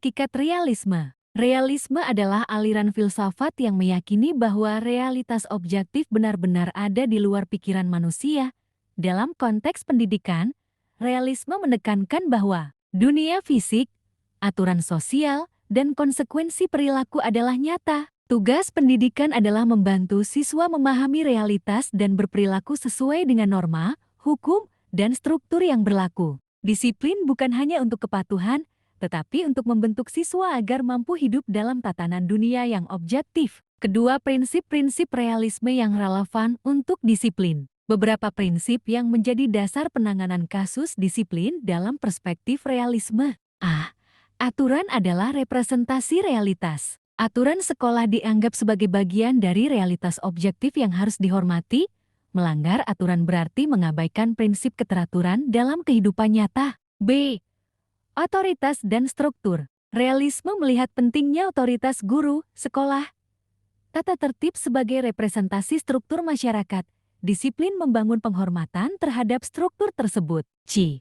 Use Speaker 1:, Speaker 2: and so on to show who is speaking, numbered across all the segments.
Speaker 1: hakikat realisme. Realisme adalah aliran filsafat yang meyakini bahwa realitas objektif benar-benar ada di luar pikiran manusia. Dalam konteks pendidikan, realisme menekankan bahwa dunia fisik, aturan sosial, dan konsekuensi perilaku adalah nyata. Tugas pendidikan adalah membantu siswa memahami realitas dan berperilaku sesuai dengan norma, hukum, dan struktur yang berlaku. Disiplin bukan hanya untuk kepatuhan, tetapi untuk membentuk siswa agar mampu hidup dalam tatanan dunia yang objektif. Kedua, prinsip-prinsip realisme yang relevan untuk disiplin. Beberapa prinsip yang menjadi dasar penanganan kasus disiplin dalam perspektif realisme. Aturan adalah representasi realitas. Aturan sekolah dianggap sebagai bagian dari realitas objektif yang harus dihormati. Melanggar aturan berarti mengabaikan prinsip keteraturan dalam kehidupan nyata. B. Otoritas dan struktur. Realisme melihat pentingnya otoritas guru, sekolah, tata tertib sebagai representasi struktur masyarakat. Disiplin membangun penghormatan terhadap struktur tersebut. C.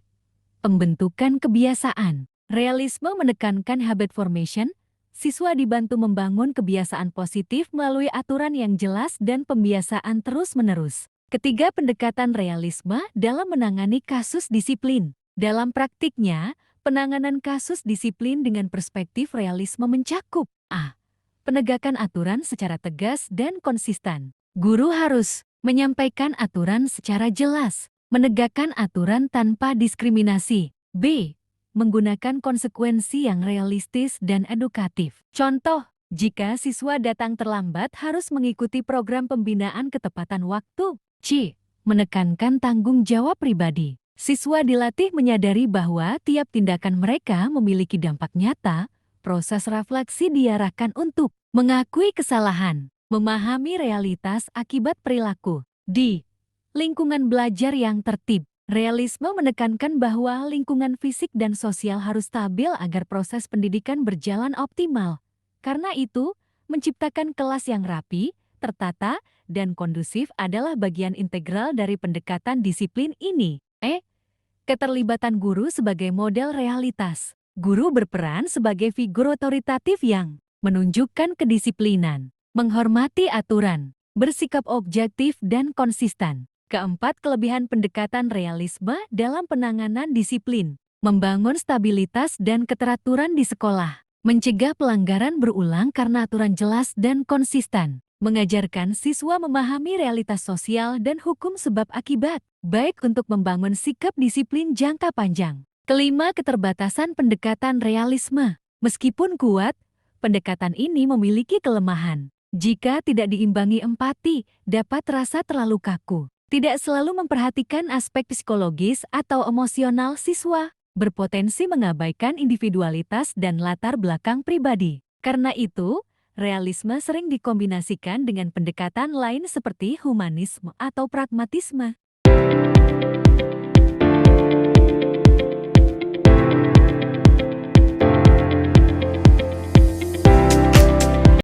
Speaker 1: Pembentukan kebiasaan. Realisme menekankan habit formation. Siswa dibantu membangun kebiasaan positif melalui aturan yang jelas dan pembiasaan terus-menerus. Ketiga, pendekatan realisme dalam menangani kasus disiplin. Dalam praktiknya, penanganan kasus disiplin dengan perspektif realisme mencakup a. Penegakan aturan secara tegas dan konsisten. Guru harus menyampaikan aturan secara jelas, menegakkan aturan tanpa diskriminasi. B. Menggunakan konsekuensi yang realistis dan edukatif. Contoh, jika siswa datang terlambat harus mengikuti program pembinaan ketepatan waktu. C. Menekankan tanggung jawab pribadi. Siswa dilatih menyadari bahwa tiap tindakan mereka memiliki dampak nyata. Proses refleksi diarahkan untuk mengakui kesalahan, memahami realitas akibat perilaku. D. Lingkungan belajar yang tertib. Realisme menekankan bahwa lingkungan fisik dan sosial harus stabil agar proses pendidikan berjalan optimal. Karena itu, menciptakan kelas yang rapi, tertata, dan kondusif adalah bagian integral dari pendekatan disiplin ini. Keterlibatan guru sebagai model realitas. Guru berperan sebagai figur otoritatif yang menunjukkan kedisiplinan, menghormati aturan, bersikap objektif dan konsisten. Keempat, kelebihan pendekatan realisme dalam penanganan disiplin. Membangun stabilitas dan keteraturan di sekolah. Mencegah pelanggaran berulang karena aturan jelas dan konsisten. Mengajarkan siswa memahami realitas sosial dan hukum sebab akibat, baik untuk membangun sikap disiplin jangka panjang. Kelima, keterbatasan pendekatan realisme. Meskipun kuat, pendekatan ini memiliki kelemahan. Jika tidak diimbangi empati, dapat terasa terlalu kaku. Tidak selalu memperhatikan aspek psikologis atau emosional siswa, berpotensi mengabaikan individualitas dan latar belakang pribadi. Karena itu, realisme sering dikombinasikan dengan pendekatan lain seperti humanisme atau pragmatisme.